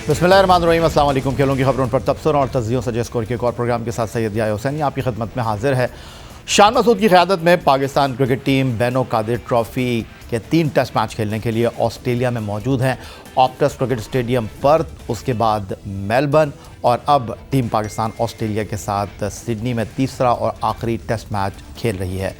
बिस्मिल्लाहिर्रहमानिर्रहीम, अस्सलाम वालेकुम। खेलों की खबरों पर तबसर और तज्जियों से स्कोर के एक और प्रोग्राम के साथ सैयद याह्या हुसैनी आपकी खिदमत में हाजिर है। शान मसूद की क़यादत में Pakistan cricket team Benaud Qadir trophy के 3 टेस्ट मैच खेलने के लिए ऑस्ट्रेलिया में मौजूद हैं। ऑप्टस क्रिकेट स्टेडियम पर्थ, उसके बाद मेलबर्न और अब टीम पाकिस्तान ऑस्ट्रेलिया के साथ सिडनी में तीसरा और आखिरी टेस्ट मैच खेल रही है।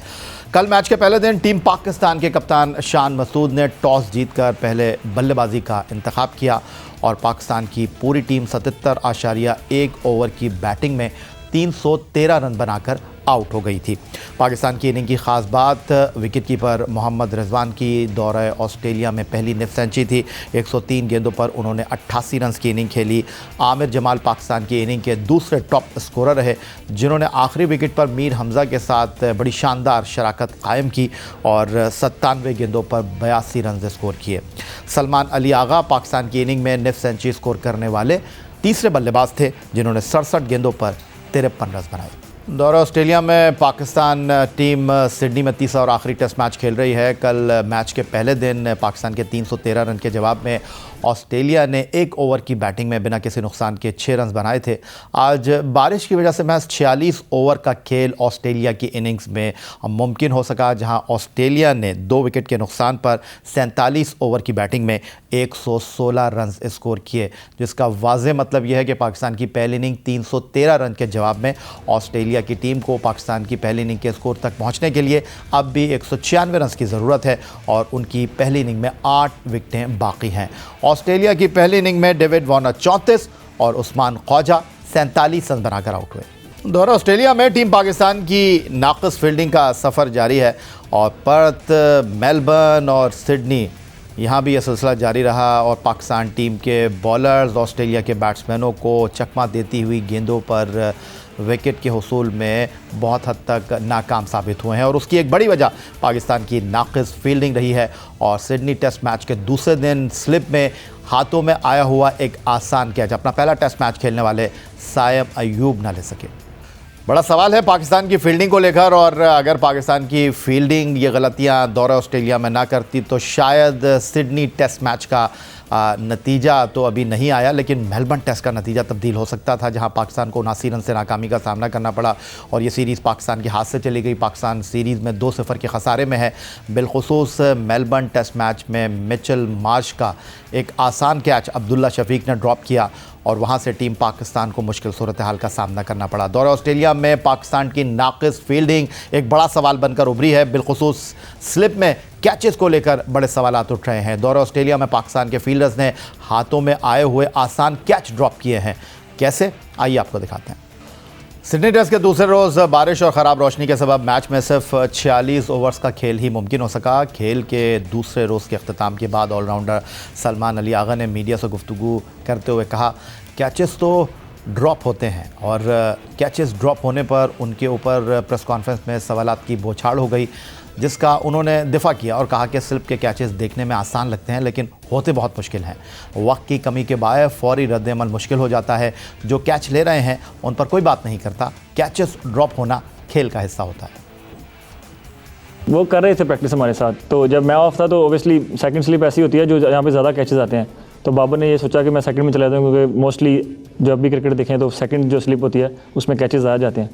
कल मैच के पहले दिन टीम पाकिस्तान के कप्तान शान मसूद ने टॉस जीतकर पहले बल्लेबाजी का इंतखाब किया और पाकिस्तान की पूरी टीम 77.1 ओवर की बैटिंग में 313 रन बनाकर आउट हो गई थी। पाकिस्तान की इनिंग की ख़ास बात विकेट कीपर मोहम्मद रिजवान की दौरे ऑस्ट्रेलिया में पहली निफ सेंचुरी थी। 103 गेंदों पर उन्होंने 88 रन की इनिंग खेली। आमिर जमाल पाकिस्तान की इनिंग के दूसरे टॉप स्कोरर रहे, जिन्होंने आखिरी विकेट पर मीर हमज़ा के साथ बड़ी शानदार शराकत कायम की और 97 गेंदों पर 82 रन स्कोर किए। सलमान अली आगा पाकिस्तान की इनिंग में निफ सेंचुरी स्कोर करने वाले तीसरे बल्लेबाज थे, जिन्होंने 67 गेंदों पर 53 रन बनाए। दौरा ऑस्ट्रेलिया में पाकिस्तान टीम सिडनी में तीसरा और आखिरी टेस्ट मैच खेल रही है। कल मैच के पहले दिन पाकिस्तान के 313 रन के जवाब में ऑस्ट्रेलिया ने 1 ओवर की बैटिंग में बिना किसी नुकसान के 6 रन बनाए थे। आज बारिश की वजह से महज 46 ओवर का खेल ऑस्ट्रेलिया की इनिंग्स में मुमकिन हो सका, जहां ऑस्ट्रेलिया ने 2 विकेट के नुकसान पर 47 ओवर की बैटिंग में 116 रन स्कोर किए, जिसका वाज़ेह मतलब यह है कि पाकिस्तान की पहली इनिंग 313 रन के जवाब में ऑस्ट्रेलिया की टीम को पाकिस्तान की पहली इनिंग के स्कोर तक पहुंचने के लिए अब भी 196 रन की ज़रूरत है और उनकी पहली इनिंग में 8 विकेटें बाकी हैं। ऑस्ट्रेलिया की पहली इनिंग में डेविड वार्नर 34 और उस्मान ख्वाजा 47 रन बनाकर आउट हुए। दौरा ऑस्ट्रेलिया में टीम पाकिस्तान की नाक़िस फील्डिंग का सफ़र जारी है और पर्थ, मेलबर्न और सिडनी यहाँ भी यह सिलसिला जारी रहा और पाकिस्तान टीम के बॉलर्स ऑस्ट्रेलिया के बैट्समैनों को चकमा देती हुई गेंदों पर विकेट के हुसूल में बहुत हद तक नाकाम साबित हुए हैं और उसकी एक बड़ी वजह पाकिस्तान की नाक़िस फील्डिंग रही है। और सिडनी टेस्ट मैच के दूसरे दिन स्लिप में हाथों में आया हुआ एक आसान कैच अपना पहला टेस्ट मैच खेलने वाले सायम अयूब ना ले सके। बड़ा सवाल है पाकिस्तान की फील्डिंग को लेकर, और अगर पाकिस्तान की फील्डिंग ये गलतियां दौरा ऑस्ट्रेलिया में ना करती तो शायद सिडनी टेस्ट मैच का नतीजा तो अभी नहीं आया, लेकिन मेलबर्न टेस्ट का नतीजा तब्दील हो सकता था, जहां पाकिस्तान को 79 रन से नाकामी का सामना करना पड़ा और ये सीरीज़ पाकिस्तान के हाथ से चली गई। पाकिस्तान सीरीज़ में 2-0 के खसारे में है। बिलखुसूस मेलबर्न टेस्ट मैच में मिचेल मार्श का एक आसान कैच अब्दुल्ला शफीक ने ड्रॉप किया और वहां से टीम पाकिस्तान को मुश्किल सूरत हाल का सामना करना पड़ा। दौरा ऑस्ट्रेलिया में पाकिस्तान की नाक़िस फील्डिंग एक बड़ा सवाल बनकर उभरी है। बिलखुसूस स्लिप में कैचेस को लेकर बड़े सवालात उठ रहे हैं। दौरा ऑस्ट्रेलिया में पाकिस्तान के फील्डर्स ने हाथों में आए हुए आसान कैच ड्रॉप किए हैं। कैसे, आइए आपको दिखाते हैं। सिडनी टेस्ट के दूसरे रोज़ बारिश और ख़राब रोशनी के सबब मैच में सिर्फ 46 ओवर्स का खेल ही मुमकिन हो सका। खेल के दूसरे रोज़ के अख्ताम के बाद ऑलराउंडर सलमान अली आगा ने मीडिया से गुफ्तगू करते हुए कहा, कैचेस तो ड्रॉप होते हैं और कैचेस ड्रॉप होने पर उनके ऊपर प्रेस कॉन्फ्रेंस में सवालात की बौछार हो गई, जिसका उन्होंने दिफा किया और कहा कि स्लिप के कैचेस देखने में आसान लगते हैं लेकिन होते बहुत मुश्किल हैं। वक्त की कमी के बाय फौरी रद्द-ए-अमल मुश्किल हो जाता है। जो कैच ले रहे हैं उन पर कोई बात नहीं करता, कैचेस ड्रॉप होना खेल का हिस्सा होता है। वो कर रहे थे प्रैक्टिस हमारे साथ, तो जब मैं ऑफ था तो ओबियसली सेकंड स्लिप ऐसी होती है जो यहाँ पे ज़्यादा कैचेस आते हैं, तो बाबर ने ये सोचा कि मैं सेकंड में चला जाता हूँ, क्योंकि मोस्टली जब भी क्रिकेट देखें तो सेकंड जो स्लिप होती है उसमें कैचेस आ जाते हैं।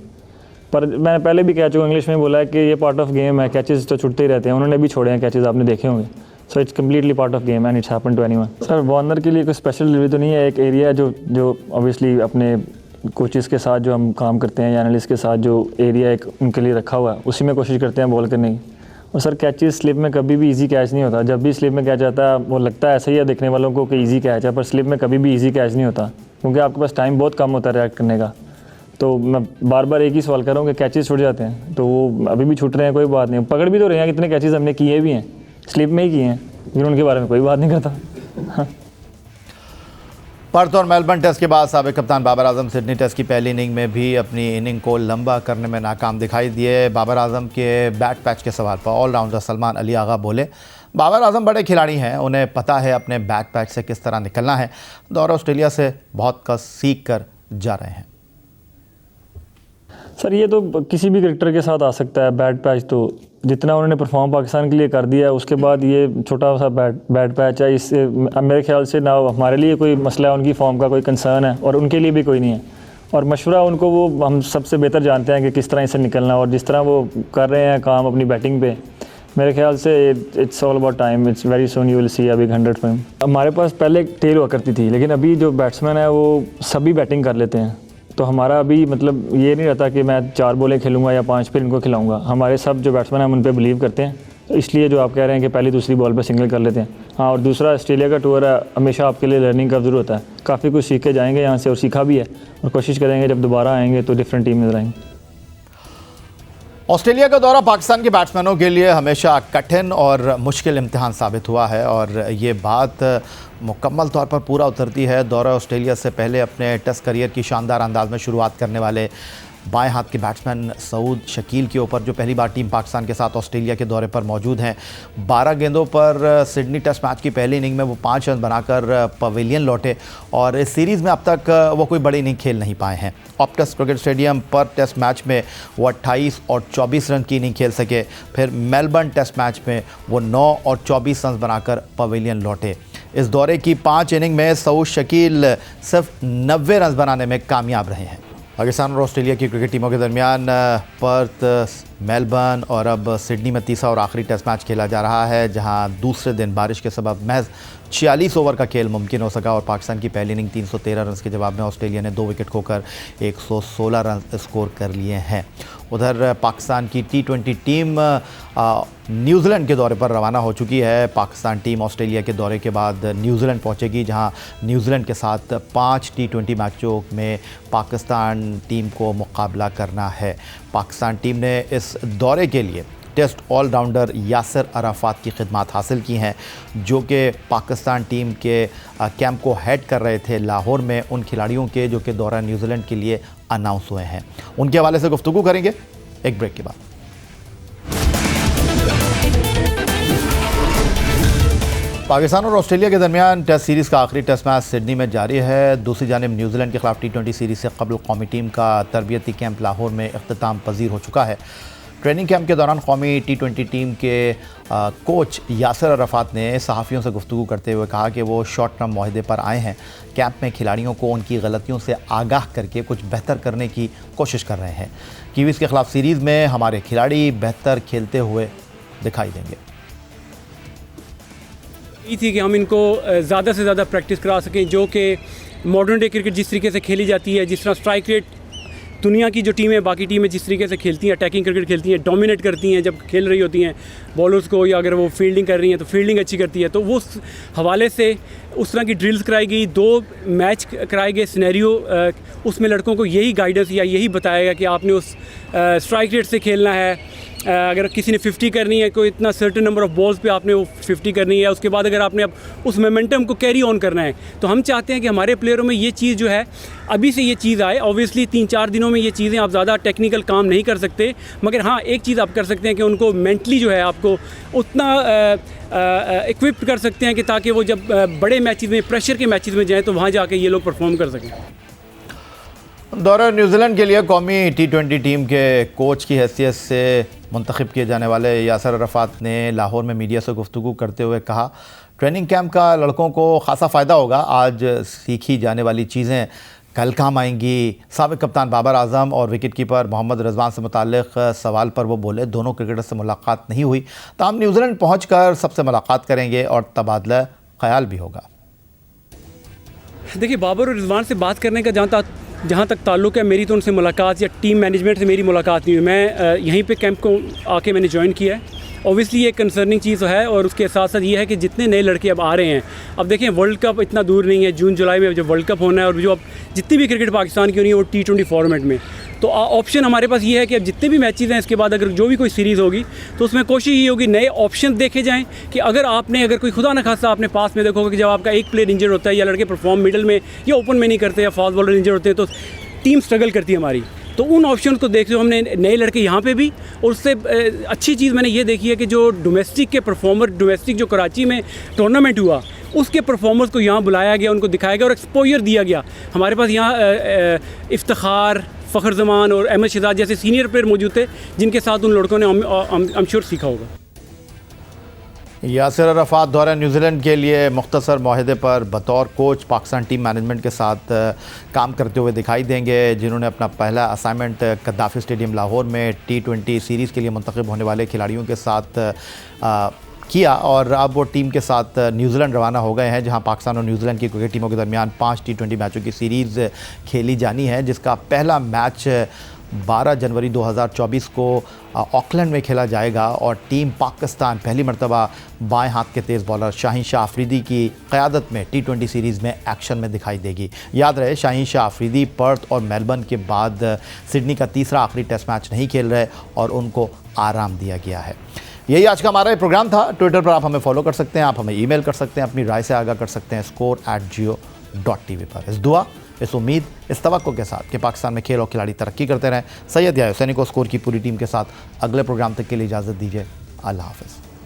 पर मैंने पहले भी कह चुका इंग्लिश में बोला है कि ये पार्ट ऑफ गेम है, कैचेस तो छुटते ही रहते हैं। उन्होंने भी छोड़े हैं कैचेस, आपने देखे होंगे। So it's completely part of game and it's happen to anyone. Sir Warner के लिए कोई स्पेशल डिलीवरी तो नहीं है, एक एरिया जो ऑब्वियसली अपने कोचेस के साथ जो हम काम करते हैं या एनालिस्ट के साथ जो एरिया एक उनके लिए रखा हुआ है, उसी में कोशिश करते हैं बॉल करने की। और सर कैचेस स्लिप में कभी भी इजी कैच नहीं होता। जब भी स्लिप में कैच आता है वो लगता है ऐसा ही है देखने वालों को कि इजी कैच है, पर स्लिप में कभी भी इजी कैच नहीं होता, क्योंकि आपके पास टाइम बहुत कम होता है रिएक्ट करने का। तो मैं बार बार एक ही सवाल कर रहा हूँ कि कैचेस छूट जाते हैं, तो वो अभी भी छूट रहे हैं, कोई बात नहीं। पकड़ भी तो रहे हैं, कितने कैचेस हमने किए भी हैं, स्लिप में ही किए हैं, लेकिन उनके बारे में कोई बात नहीं करता। पर्थ और मेलबर्न टेस्ट के बाद साबिक कप्तान बाबर आजम सिडनी टेस्ट की पहली इनिंग में भी अपनी इनिंग को लंबा करने में नाकाम दिखाई दिए। बाबर आजम के बैट पैच के सवाल पर ऑलराउंडर सलमान अली आगा बोले, बाबर आजम बड़े खिलाड़ी हैं, उन्हें पता है अपने बैट पैच से किस तरह निकलना है। दौरा ऑस्ट्रेलिया से बहुत कुछ सीख कर जा रहे हैं। सर ये तो किसी भी क्रिकेटर के साथ आ सकता है, बैट पैच तो जितना उन्होंने परफॉर्म पाकिस्तान के लिए कर दिया, उसके बाद ये छोटा सा बैड पैच है, इससे मेरे ख्याल से ना हमारे लिए कोई मसला है, उनकी फॉर्म का कोई कंसर्न है और उनके लिए भी कोई नहीं है। और मशवरा उनको वो हम सबसे बेहतर जानते हैं कि किस तरह इसे निकलना, और जिस तरह वो कर रहे हैं काम अपनी बैटिंग पे, मेरे ख्याल से it's all about time, it's very soon you will see a big 100 for him. हमारे पास पहले टेल हुआ करती थी, लेकिन अभी जो बैट्समैन है वो सभी बैटिंग कर लेते हैं, तो हमारा अभी मतलब ये नहीं रहता कि मैं 4 बॉलें खेलूँगा या 5 फिर इनको खिलाऊँगा। हमारे सब जो बैट्समैन हैं हम उन पर बिलीव करते हैं, तो इसलिए जो आप कह रहे हैं कि पहली दूसरी बॉल पे सिंगल कर लेते हैं। हाँ, और दूसरा ऑस्ट्रेलिया का टूर है, हमेशा आपके लिए लर्निंग का ज़रूर होता है, काफ़ी कुछ सीख के जाएंगे यहाँ से और सीखा भी है, और कोशिश करेंगे जब दोबारा आएंगे तो डिफरेंट टीम नजर आएंगे। ऑस्ट्रेलिया का दौरा पाकिस्तान के बैट्समैनों के लिए हमेशा कठिन और मुश्किल इम्तिहान साबित हुआ है, और ये बात मुकम्मल तौर पर पूरा उतरती है दौरा ऑस्ट्रेलिया से पहले अपने टेस्ट करियर की शानदार अंदाज में शुरुआत करने वाले बाएं हाथ के बैट्समैन सऊद शकील के ऊपर, जो पहली बार टीम पाकिस्तान के साथ ऑस्ट्रेलिया के दौरे पर मौजूद हैं। 12 गेंदों पर सिडनी टेस्ट मैच की पहली इनिंग में वो 5 रन बनाकर पवेलियन लौटे, और इस सीरीज़ में अब तक वो कोई बड़ी इनिंग खेल नहीं पाए हैं। ऑप्टस क्रिकेट स्टेडियम पर टेस्ट मैच में वो 28 और 24 रन की इनिंग खेल सके, फिर मेलबर्न टेस्ट मैच में वो 9 और 24 रन बनाकर पवेलियन लौटे। इस दौरे की 5 इनिंग में सऊद शकील सिर्फ 90 रन बनाने में कामयाब रहे हैं। पाकिस्तान और ऑस्ट्रेलिया की क्रिकेट टीमों के दरमियान पर्थ, मेलबर्न और अब सिडनी में तीसरा और आखिरी टेस्ट मैच खेला जा रहा है, जहां दूसरे दिन बारिश के सबब महज 46 ओवर का खेल मुमकिन हो सका, और पाकिस्तान की पहली इनिंग 313 रन के जवाब में ऑस्ट्रेलिया ने 2 विकेट खोकर 116 रन स्कोर कर लिए हैं। उधर पाकिस्तान की T20 टीम न्यूजीलैंड के दौरे पर रवाना हो चुकी है। पाकिस्तान टीम ऑस्ट्रेलिया के दौरे के बाद न्यूजीलैंड पहुंचेगी, जहां न्यूजीलैंड के साथ 5 T20 मैचों में पाकिस्तान टीम को मुकाबला करना है। पाकिस्तान टीम ने इस दौरे के लिए टेस्ट ऑलराउंडर यासिर अराफात की खिदमत हासिल की हैं, जो कि पाकिस्तान टीम के कैंप को हेड कर रहे थे लाहौर में, उन खिलाड़ियों के जो कि दौरा न्यूजीलैंड के लिए अनाउंस हुए हैं। उनके हवाले से गुफ्तगू करेंगे एक ब्रेक के बाद। पाकिस्तान और ऑस्ट्रेलिया के दरमियान टेस्ट सीरीज़ का आखिरी टेस्ट मैच सिडनी में जारी है। दूसरी जानिब न्यूजीलैंड के खिलाफ T20 सीरीज़ से कबल कौमी टीम का तरबियती कैंप लाहौर में इख्तिताम पजीर हो चुका है। ट्रेनिंग कैंप के दौरान कौमी T20 टीम के कोच यासिर अराफात ने सहाफ़ियों से गुफ्तगू करते हुए कहा कि वो शॉर्ट टर्म मुआहदे पर आए हैं। कैंप में खिलाड़ियों को उनकी गलतियों से आगाह करके कुछ बेहतर करने की कोशिश कर रहे हैं। कीवीज़ के खिलाफ सीरीज़ में हमारे खिलाड़ी बेहतर खेलते हुए दिखाई देंगे। ये थी कि हम इनको ज़्यादा से ज़्यादा प्रैक्टिस करा सकें, जो कि मॉडर्न डे क्रिकेट जिस तरीके से खेली जाती है, जिस तरह स्ट्राइक रेट दुनिया की जो टीमें, बाकी टीमें जिस तरीके से खेलती हैं, अटैकिंग क्रिकेट खेलती हैं, डोमिनेट करती हैं जब खेल रही होती हैं बॉलर्स को, या अगर वो फील्डिंग कर रही हैं तो फील्डिंग अच्छी करती है, तो वो उस हवाले से उस तरह की ड्रिल्स कराई गई, 2 मैच कराए गए सिनेरियो, उसमें लड़कों को यही गाइडेंस या यही बताया गया कि आपने उस स्ट्राइक रेट से खेलना है। अगर किसी ने 50 करनी है, कोई इतना सर्टेन नंबर ऑफ बॉल्स पे आपने वो 50 करनी है, उसके बाद अगर आपने अब उस मोमेंटम को कैरी ऑन करना है, तो हम चाहते हैं कि हमारे प्लेयरों में ये चीज़ जो है अभी से ये चीज़ आए। ऑब्वियसली 3-4 दिनों में ये चीज़ें आप ज़्यादा टेक्निकल काम नहीं कर सकते, मगर हाँ एक चीज़ आप कर सकते हैं कि उनको मेंटली जो है आपको उतना इक्विप्ड कर सकते हैं कि ताकि वो जब बड़े मैचेस में, प्रेशर के मैचेस में जाएँ तो वहाँ जाके ये लोग परफॉर्म कर सकें। दौरा न्यूजीलैंड के लिए कौमी T20 टीम के कोच की हैसियत से मुंतखब किए जाने वाले यासिर अराफात ने लाहौर में मीडिया से गुफ्तगू करते हुए कहा, ट्रेनिंग कैंप का लड़कों को खासा फ़ायदा होगा। आज सीखी जाने वाली चीज़ें कल काम आएंगी। साबिक कप्तान बाबर आजम और विकेट कीपर मोहम्मद रिजवान से मुताल्लिक़ सवाल पर वो बोले, दोनों क्रिकेटर से मुलाकात नहीं हुई, ताहम न्यूजीलैंड पहुँच कर सबसे मुलाकात करेंगे और तबादला ख्याल भी होगा। देखिए, बाबर और रिजवान से बात करने का जहाँ तक ताल्लुक़ है, मेरी तो उनसे मुलाकात या टीम मैनेजमेंट से मेरी मुलाकात नहीं हुई। मैं यहीं पे कैंप को आके मैंने ज्वाइन किया है। ऑब्वियसली ये कंसर्निंग चीज़ है, और उसके साथ साथ ये है कि जितने नए लड़के अब आ रहे हैं, अब देखें वर्ल्ड कप इतना दूर नहीं है, जून जुलाई में जब वर्ल्ड कप होना है, और जो अब जितनी भी क्रिकेट पाकिस्तान की हो रही है वो T20 फॉर्मेट में, तो ऑप्शन हमारे पास ये है कि अब जितने भी मैचेस हैं इसके बाद अगर जो भी कोई सीरीज़ होगी तो उसमें कोशिश ये होगी नए ऑप्शन देखे जाएं कि अगर कोई खुदा न खासा आपने पास में देखोगे कि जब आपका एक प्लेयर इंजर्ड होता है या लड़के परफॉर्म मिडल में या ओपन में नहीं करते या फास्ट बॉलर इंजर्ड होते हैं, तो टीम स्ट्रगल करती है हमारी। तो उन ऑप्शन को देखते हुए हमने नए लड़के यहाँ पे भी, और उससे अच्छी चीज़ मैंने ये देखी है कि जो डोमेस्टिक के परफॉर्मर, डोमेस्टिक जो कराची में टूर्नामेंट हुआ उसके परफॉर्मर्स को यहाँ बुलाया गया, उनको दिखाया गया और एक्सपोजर दिया गया। हमारे पास यहाँ इफ्तिखार, फ़खर जमान और अहमद शहजाद जैसे सीनियर प्लेयर मौजूद थे, जिनके साथ उन लड़कों ने I'm sure सीखा होगा। यासिर अरफात दौरे न्यूजीलैंड के लिए मुख्तसर माहदे पर बतौर कोच पाकिस्तान टीम मैनेजमेंट के साथ काम करते हुए दिखाई देंगे, जिन्होंने अपना पहला असाइनमेंट गद्दाफी स्टेडियम लाहौर में T20 सीरीज़ के लिए मुंतखब होने वाले खिलाड़ियों के साथ किया और अब वो टीम के साथ न्यूजीलैंड रवाना हो गए हैं, जहां पाकिस्तान और न्यूजीलैंड की क्रिकेट टीमों के दरमियान 5 T20 मैचों की सीरीज़ खेली जानी है, जिसका पहला मैच 12 जनवरी 2024 को ऑकलैंड में खेला जाएगा और टीम पाकिस्तान पहली मरतबा बाएं हाथ के तेज़ बॉलर शाहीन शाह अफरीदी की क़यादत में T20 सीरीज़ में एक्शन में दिखाई देगी। याद रहे, शाहीन शाह अफरीदी पर्थ और मेलबर्न के बाद सिडनी का तीसरा आखिरी टेस्ट मैच नहीं खेल रहे और उनको आराम दिया गया है। यही आज का हमारा ये प्रोग्राम था। ट्विटर पर आप हमें फॉलो कर सकते हैं, आप हमें ईमेल कर सकते हैं, अपनी राय से आगाह कर सकते हैं score@geo.tv पर। इस दुआ, इस उम्मीद, इस तवक्को के साथ कि पाकिस्तान में खेल और खिलाड़ी तरक्की करते रहें, सैयद या हुसैनी को स्कोर की पूरी टीम के साथ अगले प्रोग्राम तक के लिए इजाज़त दीजिए। अल्लाह हाफ़िज़।